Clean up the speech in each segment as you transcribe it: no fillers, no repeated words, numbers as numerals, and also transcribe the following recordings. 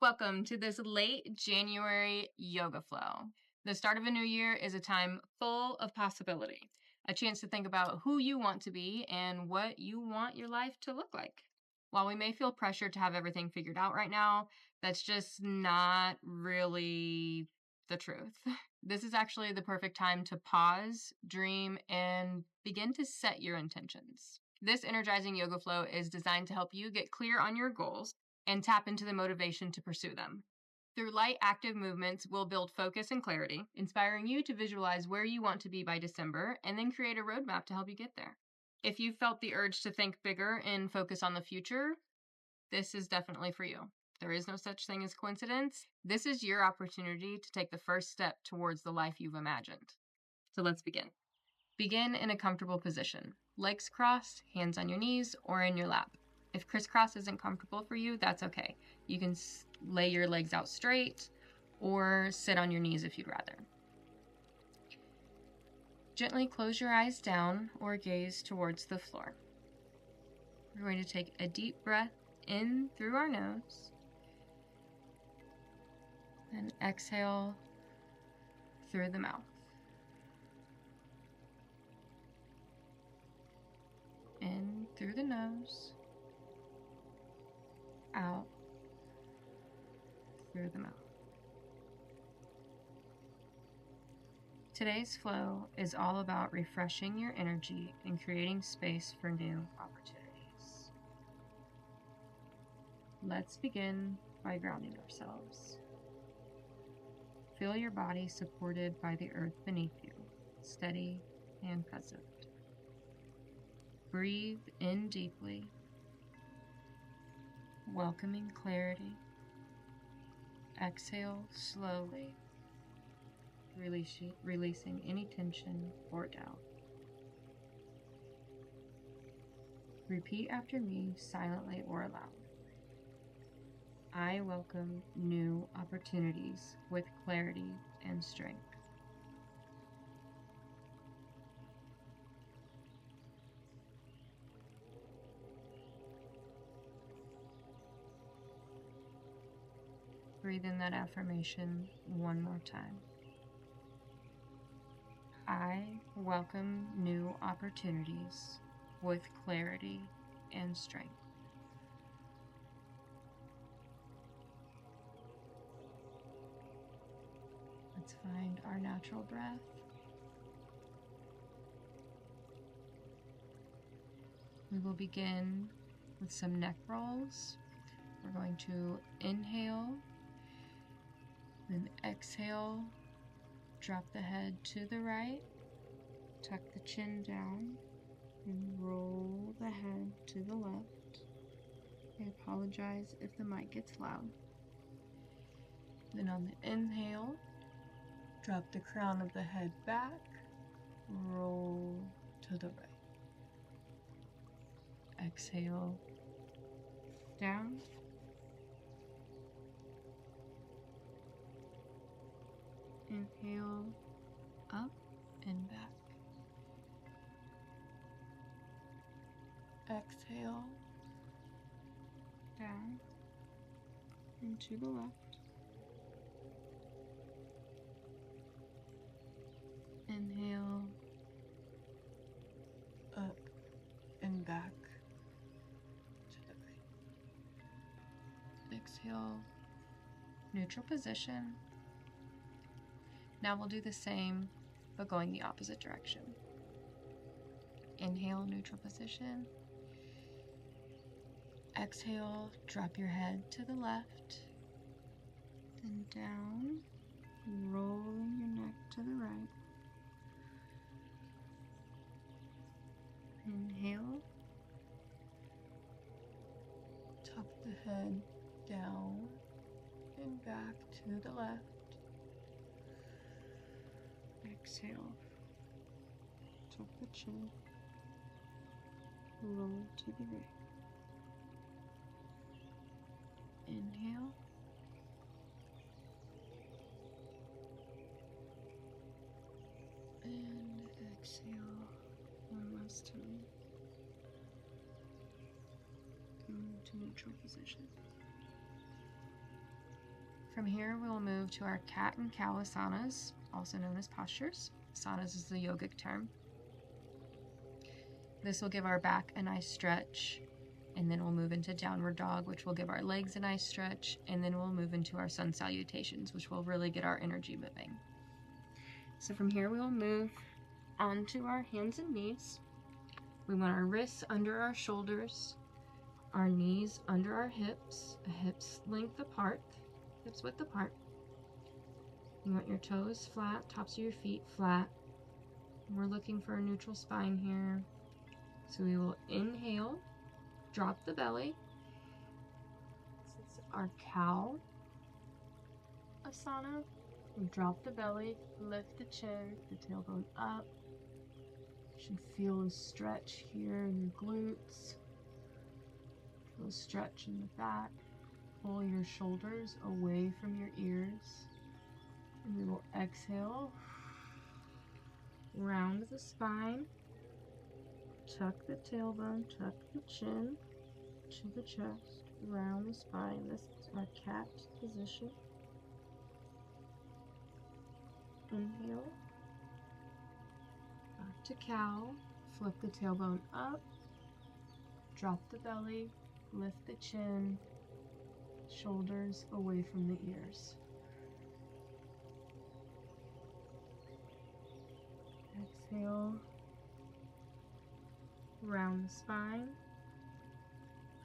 Welcome to this late January yoga flow. The start of a new year is a time full of possibility, a chance to think about who you want to be and what you want your life to look like. While we may feel pressure to have everything figured out right now, that's just not really the truth. This is actually the perfect time to pause, dream, and begin to set your intentions. This energizing yoga flow is designed to help you get clear on your goals and tap into the motivation to pursue them. Through light, active movements, we'll build focus and clarity, inspiring you to visualize where you want to be by December and then create a roadmap to help you get there. If you felt the urge to think bigger and focus on the future, this is definitely for you. There is no such thing as coincidence. This is your opportunity to take the first step towards the life you've imagined. So let's begin. Begin in a comfortable position. Legs crossed, hands on your knees, or in your lap. If crisscross isn't comfortable for you, that's okay. You can lay your legs out straight or sit on your knees if you'd rather. Gently close your eyes down or gaze towards the floor. We're going to take a deep breath in through our nose and exhale through the mouth. In through the nose, out through the mouth. Today's flow is all about refreshing your energy and creating space for new opportunities. Let's begin by grounding ourselves. Feel your body supported by the earth beneath you, steady and present. Breathe in deeply, welcoming clarity. Exhale slowly, releasing any tension or doubt. Repeat after me silently or aloud. I welcome new opportunities with clarity and strength. Breathe in that affirmation one more time. I welcome new opportunities with clarity and strength. Let's find our natural breath. We will begin with some neck rolls. We're going to inhale, then exhale, drop the head to the right, tuck the chin down, and roll the head to the left. I apologize if the mic gets loud. Then on the inhale, drop the crown of the head back, roll to the right. Exhale, down. Inhale, up and back. Exhale, down and to the left. Inhale, up and back to the right. Exhale, neutral position. Now we'll do the same, but going the opposite direction. Inhale, neutral position. Exhale, drop your head to the left, then down, rolling your neck to the right. Inhale, tuck the head down and back to the left. Exhale, tuck the chin, roll to the right. Inhale, and exhale one last time. Come to neutral position. From here, we'll move to our cat and cow asanas, also known as postures. Asanas is the yogic term. This will give our back a nice stretch, and then we'll move into downward dog, which will give our legs a nice stretch, and then we'll move into our sun salutations, which will really get our energy moving. So from here, we will move onto our hands and knees. We want our wrists under our shoulders, our knees under our hips, hips width apart. You want your toes flat, tops of your feet flat. We're looking for a neutral spine here. So we will inhale, drop the belly. This is our cow asana. We drop the belly, lift the chin, the tailbone up. You should feel a stretch here in your glutes. Feel a stretch in the back. Pull your shoulders away from your ears. And we will exhale. Round the spine. Tuck the tailbone, tuck the chin to the chest. Round the spine. This is our cat position. Inhale. Back to cow. Flip the tailbone up. Drop the belly. Lift the chin. Shoulders away from the ears. Exhale. Round the spine.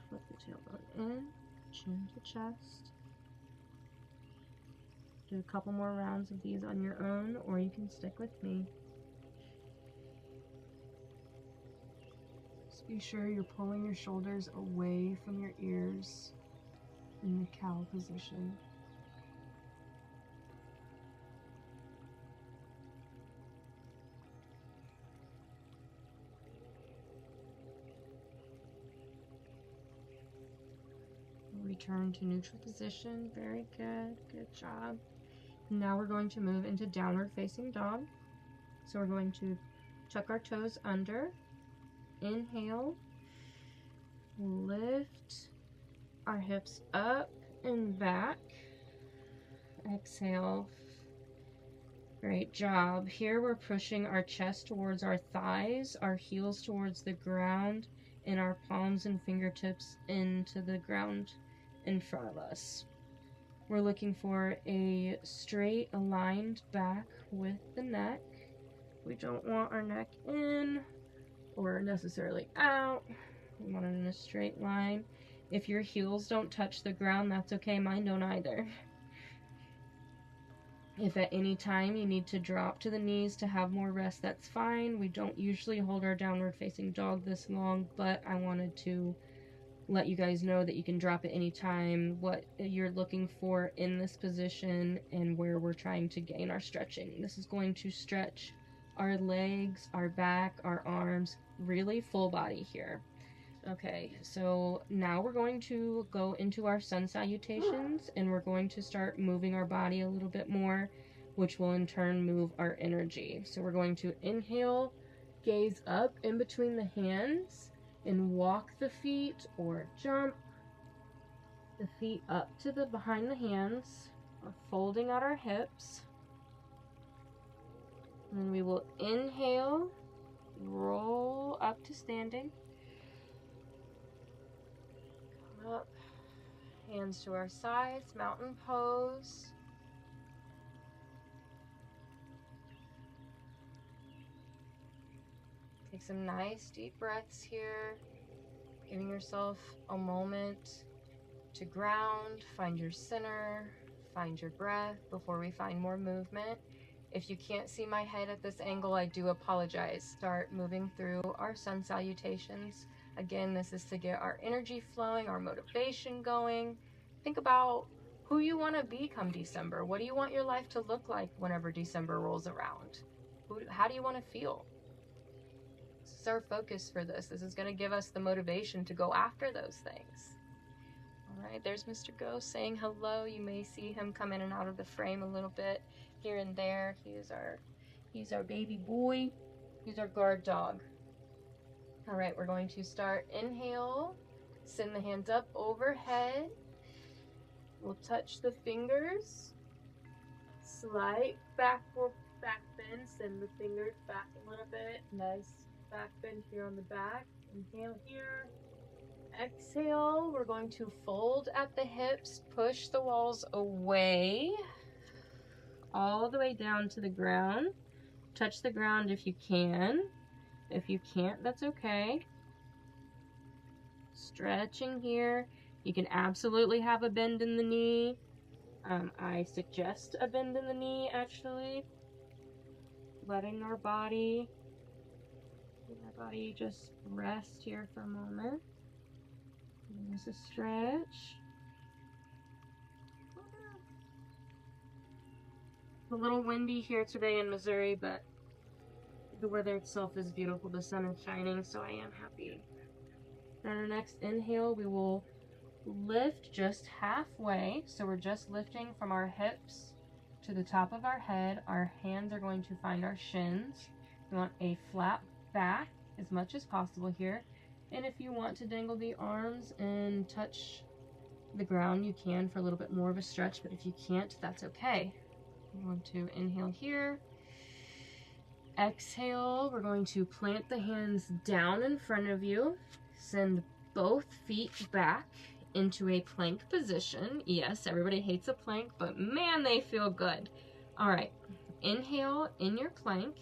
Flip the tailbone in. Chin to chest. Do a couple more rounds of these on your own, or you can stick with me. Just be sure you're pulling your shoulders away from your ears in the cow position. Return to neutral position. Very good. Good job. Now we're going to move into downward facing dog. So we're going to tuck our toes under. Inhale. Lift our hips up and back. Exhale. Great job. Here we're pushing our chest towards our thighs, our heels towards the ground, and our palms and fingertips into the ground in front of us. We're looking for a straight aligned back with the neck. We don't want our neck in or necessarily out. We want it in a straight line. If your heels don't touch the ground, that's okay. Mine don't either. If at any time you need to drop to the knees to have more rest, that's fine. We don't usually hold our downward facing dog this long, but I wanted to let you guys know that you can drop at any time, what you're looking for in this position, and where we're trying to gain our stretching. This is going to stretch our legs, our back, our arms, really full body here. Okay, so now we're going to go into our sun salutations, and we're going to start moving our body a little bit more, which will in turn move our energy. So we're going to inhale, gaze up in between the hands, and walk the feet or jump the feet up to the behind the hands. We're folding out our hips. And then we will inhale, roll up to standing. Come up, hands to our sides, mountain pose. Take some nice deep breaths here, giving yourself a moment to ground, find your center, find your breath before we find more movement. If you can't see my head at this angle, I do apologize. Start moving through our sun salutations. Again, this is to get our energy flowing, our motivation going. Think about who you want to be come December. What do you want your life to look like whenever December rolls around? How do you want to feel? This is our focus for this. This is going to give us the motivation to go after those things. All right, there's Mr. Ghost saying hello. You may see him come in and out of the frame a little bit here and there. He's our baby boy. He's our guard dog. All right, we're going to start. Inhale, send the hands up overhead. We'll touch the fingers. Slight back bend. Send the fingers back a little bit. Nice back bend here on the back. Inhale here. Exhale. We're going to fold at the hips. Push the walls away. All the way down to the ground. Touch the ground if you can. If you can't, that's okay. Stretching here. You can absolutely have a bend in the knee. I suggest a bend in the knee, actually. Letting our body just rest here for a moment. There's a stretch. It's a little windy here today in Missouri, but the weather itself is beautiful. The sun is shining, so I am happy. On our next inhale, we will lift just halfway. So we're just lifting from our hips to the top of our head. Our hands are going to find our shins. We want a flat back as much as possible here. And if you want to dangle the arms and touch the ground, you can for a little bit more of a stretch, but if you can't, that's okay. We want to inhale here. Exhale, we're going to plant the hands down in front of you. Send both feet back into a plank position. Yes, everybody hates a plank, but man, they feel good. All right, inhale in your plank.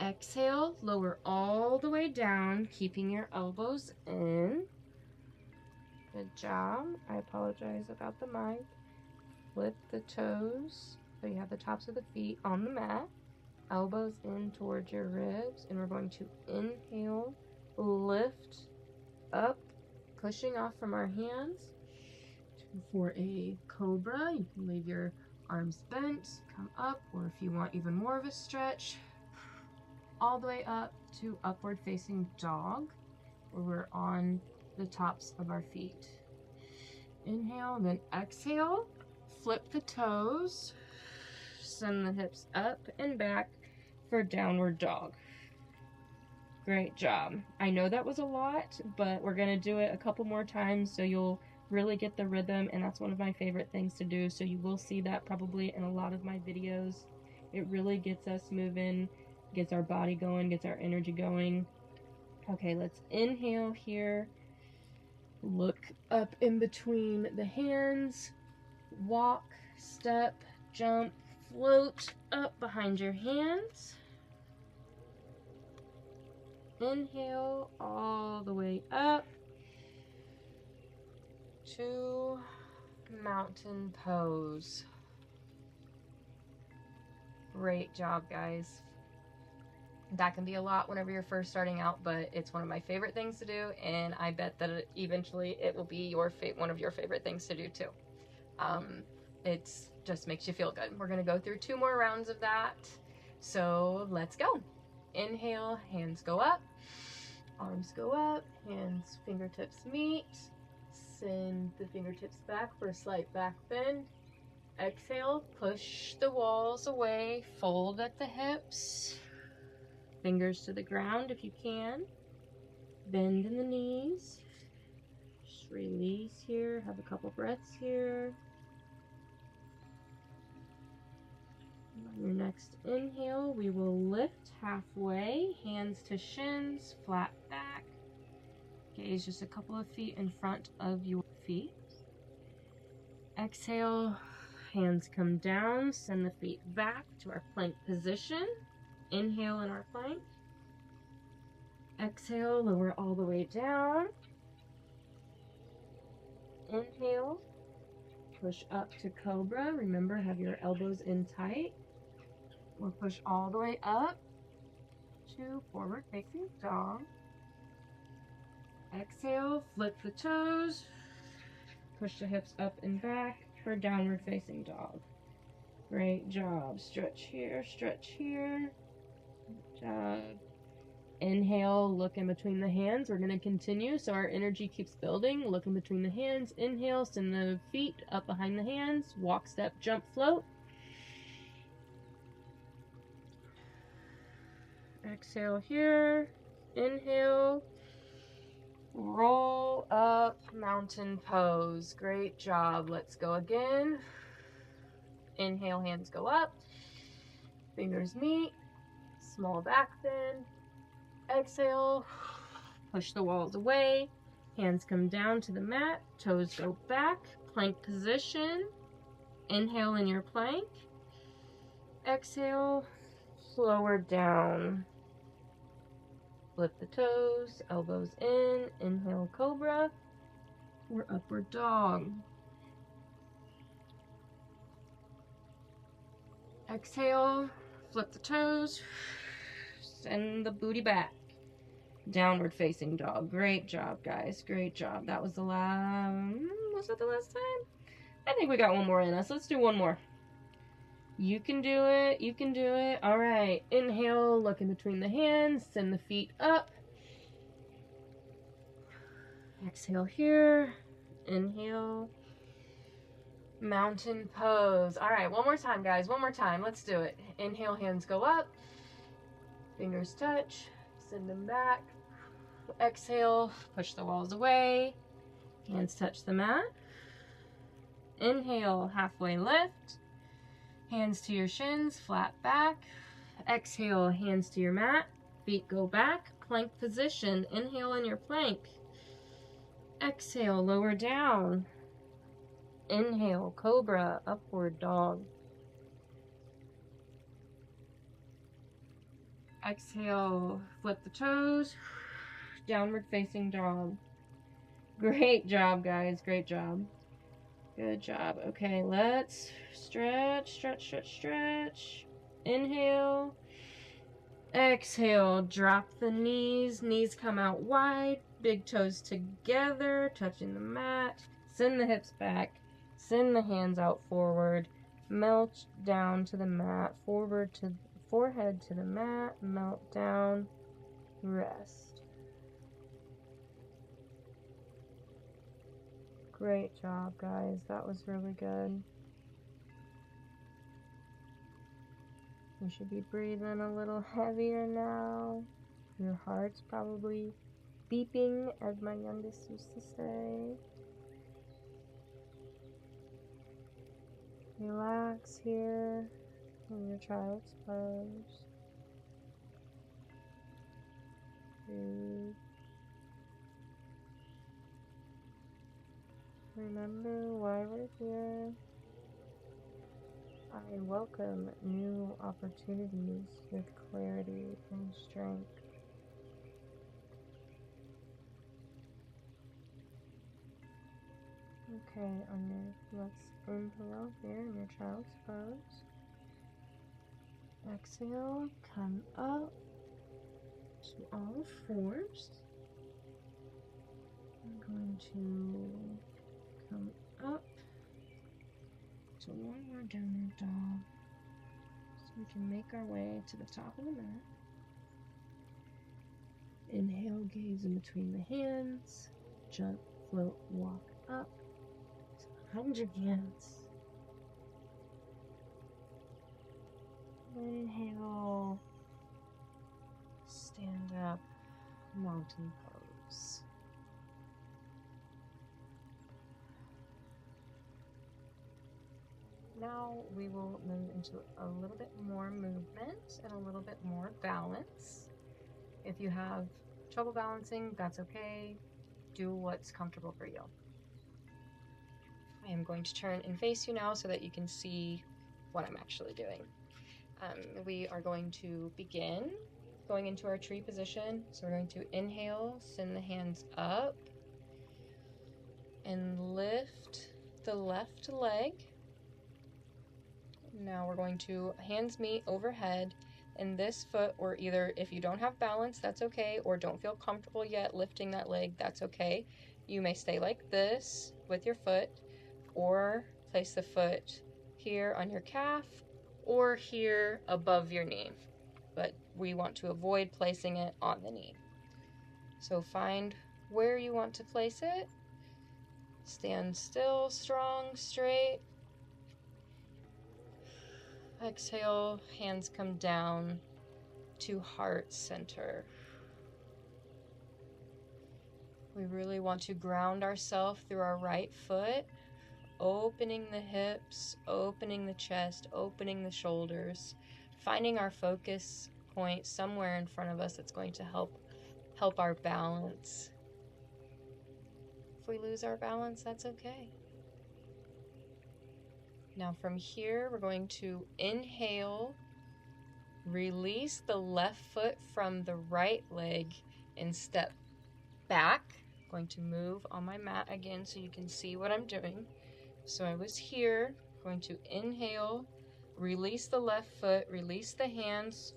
Exhale, lower all the way down, keeping your elbows in. Good job. I apologize about the mic. Flip the toes so you have the tops of the feet on the mat. Elbows in towards your ribs, and we're going to inhale, lift up, pushing off from our hands. For a cobra, you can leave your arms bent, come up, or if you want even more of a stretch, all the way up to upward facing dog, where we're on the tops of our feet. Inhale, and then exhale, flip the toes, send the hips up and back for downward dog. Great job. I know that was a lot, but we're going to do it a couple more times so you'll really get the rhythm, and that's one of my favorite things to do, so you will see that probably in a lot of my videos. It really gets us moving, gets our body going, gets our energy going. Okay, let's inhale here. Look up in between the hands. Walk, step, jump, float up behind your hands. Inhale all the way up to mountain pose. Great job, guys. That can be a lot whenever you're first starting out, but it's one of my favorite things to do, and I bet that eventually it will be one of your favorite things to do too. It just makes you feel good. We're going to go through 2 more rounds of that, so let's go. Inhale, hands go up, arms go up, hands, fingertips meet. Send the fingertips back for a slight back bend. Exhale, push the walls away, fold at the hips. Fingers to the ground if you can. Bend in the knees. Just release here. Have a couple breaths here. On your next inhale, we will lift halfway. Hands to shins, flat back. Gaze just a couple of feet in front of your feet. Exhale, hands come down. Send the feet back to our plank position. Inhale in our plank. Exhale, lower all the way down. Inhale, push up to cobra. Remember, have your elbows in tight. We'll push all the way up to forward facing dog. Exhale, flip the toes. Push the hips up and back for downward facing dog. Great job. Stretch here, stretch here. Good job. Inhale, look in between the hands. We're going to continue so our energy keeps building. Look in between the hands. Inhale, send the feet up behind the hands. Walk, step, jump, float. Exhale here. Inhale. Roll up, mountain pose. Great job. Let's go again. Inhale, hands go up. Fingers meet. Small back bend. Exhale. Push the walls away. Hands come down to the mat. Toes go back. Plank position. Inhale in your plank. Exhale. Lower down. Flip the toes. Elbows in. Inhale, cobra. Or upward dog. Exhale, flip the toes, send the booty back. Downward facing dog. Great job, guys. Great job. That was the last, was that the last time? I think we got one more in us. Let's do one more. You can do it. You can do it. All right. Inhale, look in between the hands, send the feet up. Exhale here. Inhale. Mountain pose. All right, one more time, guys. One more time. Let's do it. Inhale, hands go up. Fingers touch. Send them back. Exhale, push the walls away. Hands touch the mat. Inhale, halfway lift. Hands to your shins, flat back. Exhale, hands to your mat. Feet go back. Plank position. Inhale in your plank. Exhale, lower down. Inhale, cobra, upward dog. Exhale, flip the toes, downward facing dog. Great job, guys, great job. Good job. Okay, let's stretch, stretch, stretch, stretch. Inhale. Exhale, drop the knees. Knees come out wide, big toes together, touching the mat. Send the hips back. Send the hands out forward, melt down to the mat, forward to forehead to the mat, melt down, rest. Great job, guys. That was really good. You should be breathing a little heavier now. Your heart's probably beeping, as my youngest used to say. Relax here in your child's pose. Breathe. Remember why we're here. I welcome new opportunities with clarity and strength. Okay, let's inhale here in your child's pose. Exhale, come up to all fours. I'm going to come up to one more downward dog so we can make our way to the top of the mat. Inhale, gaze in between the hands. Jump, float, walk up. 100 hands. Inhale, stand up, mountain pose. Now we will move into a little bit more movement and a little bit more balance. If you have trouble balancing, that's okay. Do what's comfortable for you. I am going to turn and face you now so that you can see what I'm actually doing. We are going to begin going into our tree position. So we're going to inhale, send the hands up, and lift the left leg. Now we're going to hands meet overhead, and this foot, or either if you don't have balance, that's okay, or don't feel comfortable yet lifting that leg, that's okay. You may stay like this with your foot, or place the foot here on your calf, or here above your knee. But we want to avoid placing it on the knee. So find where you want to place it. Stand still, strong, straight. Exhale, hands come down to heart center. We really want to ground ourselves through our right foot, opening the hips, opening the chest, opening the shoulders, finding our focus point somewhere in front of us that's going to help our balance. If we lose our balance, that's okay. Now from here, we're going to inhale, release the left foot from the right leg and step back. I'm going to move on my mat again so you can see what I'm doing. So I was here, going to inhale, release the left foot, release the hands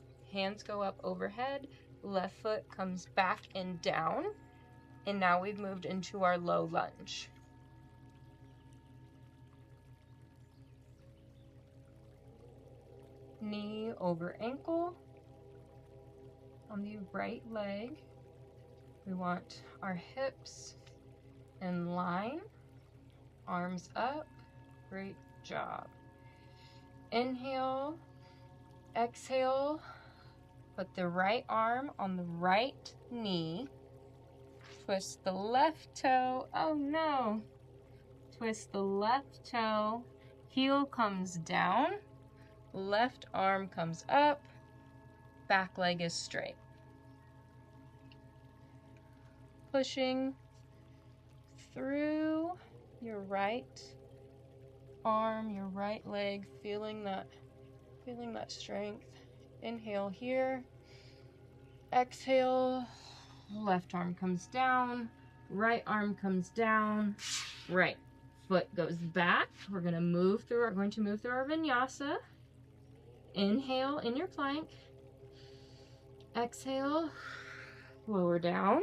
go up overhead, left foot comes back and down, and now we've moved into our low lunge. Knee over ankle on the right leg. We want our hips in line, arms up. Great job. Inhale, exhale, put the right arm on the right knee, twist the left toe, oh no, twist the left toe, heel comes down, left arm comes up, back leg is straight. Pushing through your right arm, your right leg, feeling that strength. Inhale here, exhale, left arm comes down, right arm comes down, right foot goes back. We're going to move through our vinyasa. Inhale in your plank, exhale, lower down,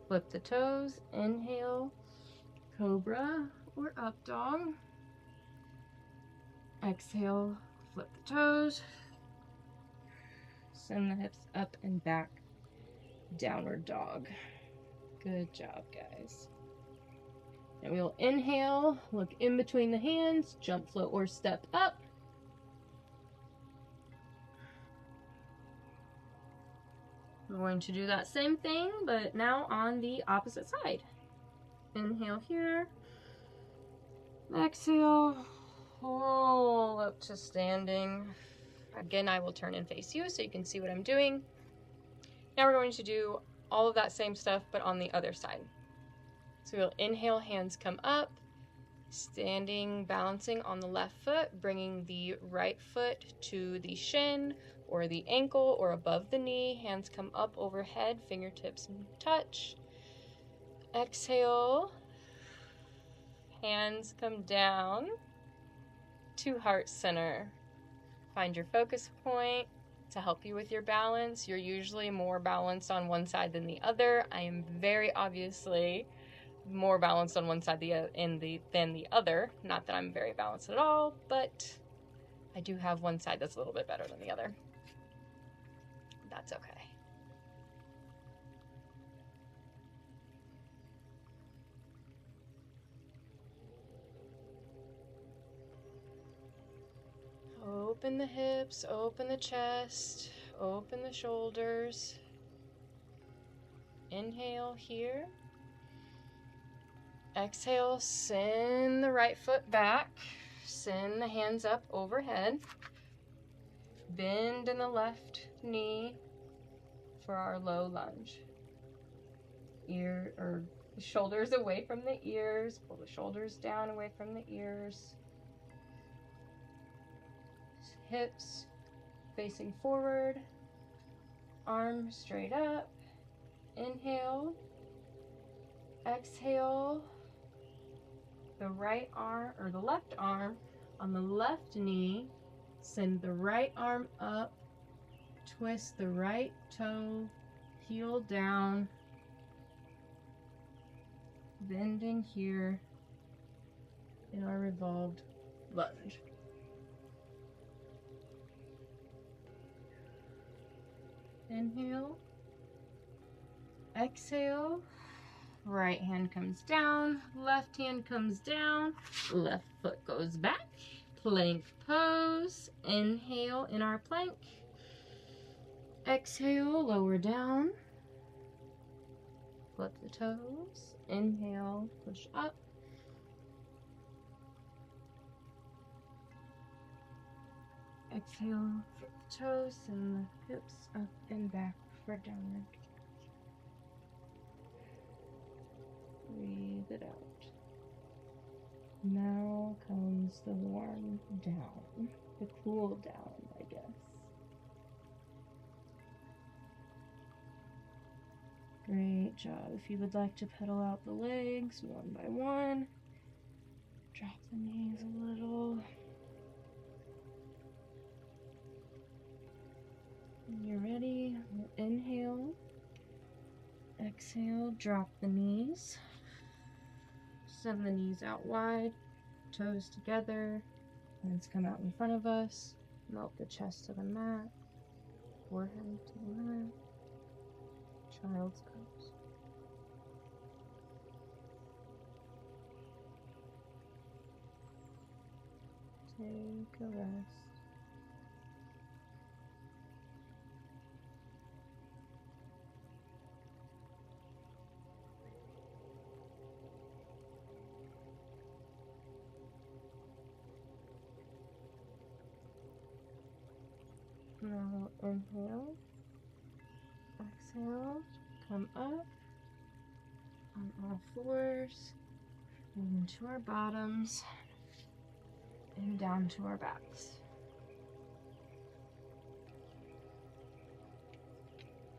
flip the toes, inhale, cobra or up dog, exhale, flip the toes, send the hips up and back, downward dog. Good job, guys. And we'll inhale, look in between the hands, jump, float, or step up. We're going to do that same thing, but now on the opposite side. Inhale here, exhale, roll up to standing. Again, I will turn and face you so you can see what I'm doing. Now we're going to do all of that same stuff, but on the other side. So we'll inhale, hands come up, standing, balancing on the left foot, bringing the right foot to the shin or the ankle or above the knee. Hands come up overhead, fingertips touch. Exhale, hands come down to heart center. Find your focus point to help you with your balance. You're usually more balanced on one side than the other. I am very obviously more balanced on one side than the other. Not that I'm very balanced at all, but I do have one side that's a little bit better than the other. That's okay. Open the hips, open the chest, open the shoulders. Inhale here. Exhale, send the right foot back. Send the hands up overhead. Bend in the left knee for our low lunge. Shoulders away from the ears. Pull the shoulders down away from the ears. Hips facing forward. Arms straight up. Inhale. Exhale. The right arm or the left arm on the left knee. Send the right arm up. Twist the right toe. Heel down. Bending here in our revolved lunge. Inhale. Exhale. Right hand comes down, left hand comes down, left foot goes back, plank pose. Inhale in our plank. Exhale, lower down. Flip the toes. Inhale, push up. Exhale, flip the toes and the hips up and back for downward. Breathe it out. Now comes the warm down, the cool down, I guess. Great job. If you would like to pedal out the legs one by one, drop the knees a little. When you're ready, inhale, exhale, drop the knees. Send the knees out wide, toes together, hands come out in front of us. Melt the chest to the mat, forehead to the mat, child's pose. Take a rest. Now inhale, exhale, come up on all fours, into our bottoms, and down to our backs.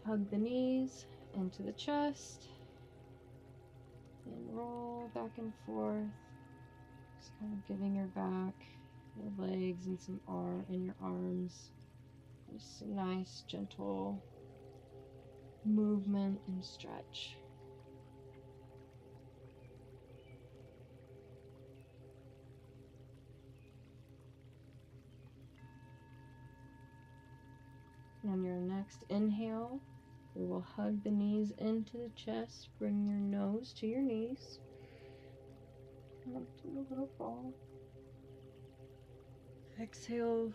Hug the knees into the chest, and roll back and forth, just kind of giving your back, your legs, and your arms just a nice, gentle movement and stretch. On your next inhale, we will hug the knees into the chest, bring your nose to your knees. Up to a little ball. Exhale,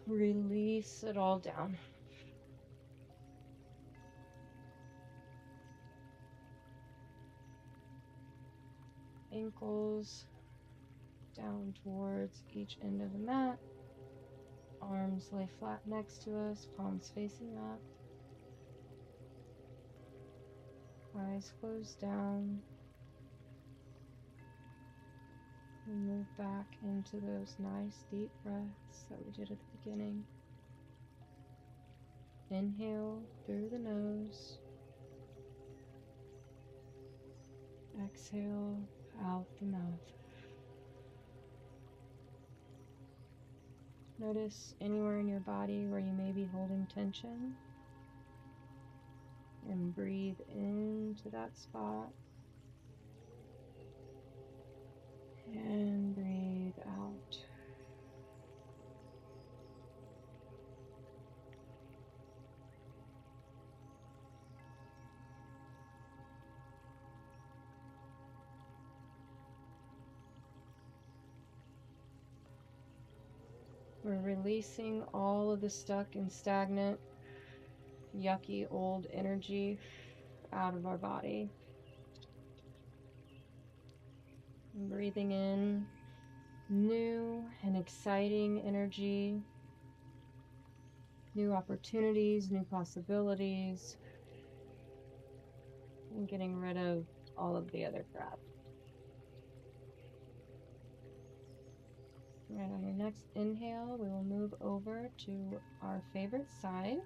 release it all down. Ankles down towards each end of the mat. Arms lay flat next to us, palms facing up. Eyes closed down. We move back into those nice deep breaths that we did at the beginning. Inhale through the nose. Exhale out the mouth. Notice anywhere in your body where you may be holding tension, and breathe into that spot and breathe out. We're releasing all of the stuck and stagnant, yucky old energy out of our body. And breathing in new and exciting energy, new opportunities, new possibilities, and getting rid of all of the other crap. Right, on your next inhale, we will move over to our favorite side.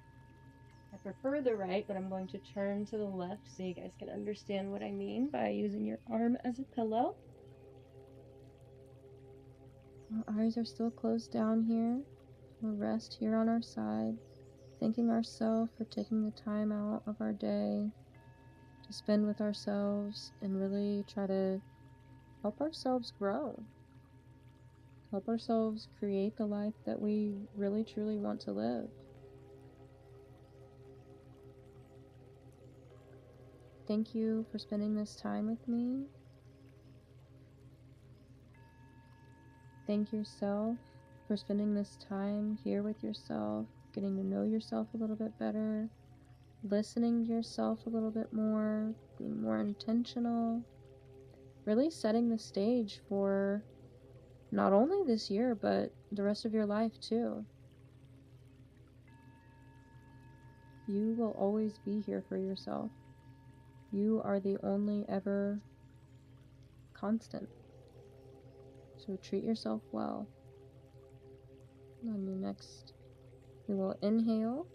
I prefer the right, but I'm going to turn to the left so you guys can understand what I mean by using your arm as a pillow. Our eyes are still closed down here. We'll rest here on our side, thanking ourselves for taking the time out of our day to spend with ourselves and really try to help ourselves grow. Help ourselves create the life that we really truly want to live. Thank you for spending this time with me. Thank yourself for spending this time here with yourself, getting to know yourself a little bit better, listening to yourself a little bit more, being more intentional, really setting the stage for not only this year, but the rest of your life too. You will always be here for yourself. You are the only ever constant. So treat yourself well. On your next, we will inhale.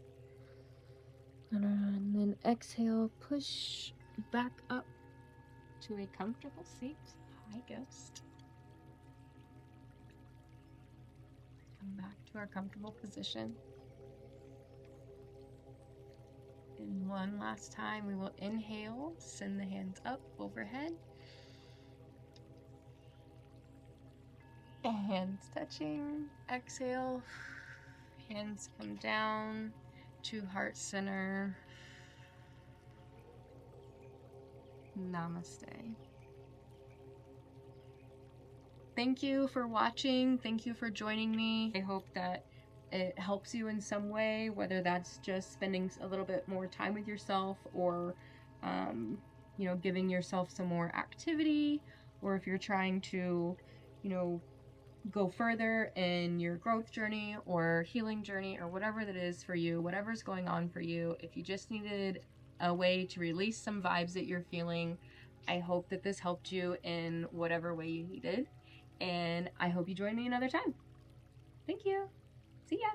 And then exhale, push back up to a comfortable seat. Hi, ghost. Come back to our comfortable position. And one last time, we will inhale, send the hands up overhead. Hands touching. Exhale, hands come down to heart center. Namaste. Thank you for watching. Thank you for joining me. I hope that it helps you in some way, whether that's just spending a little bit more time with yourself or, giving yourself some more activity, or if you're trying to, go further in your growth journey or healing journey or whatever that is for you, whatever's going on for you. If you just needed a way to release some vibes that you're feeling, I hope that this helped you in whatever way you needed. And I hope you join me another time. Thank you. See ya.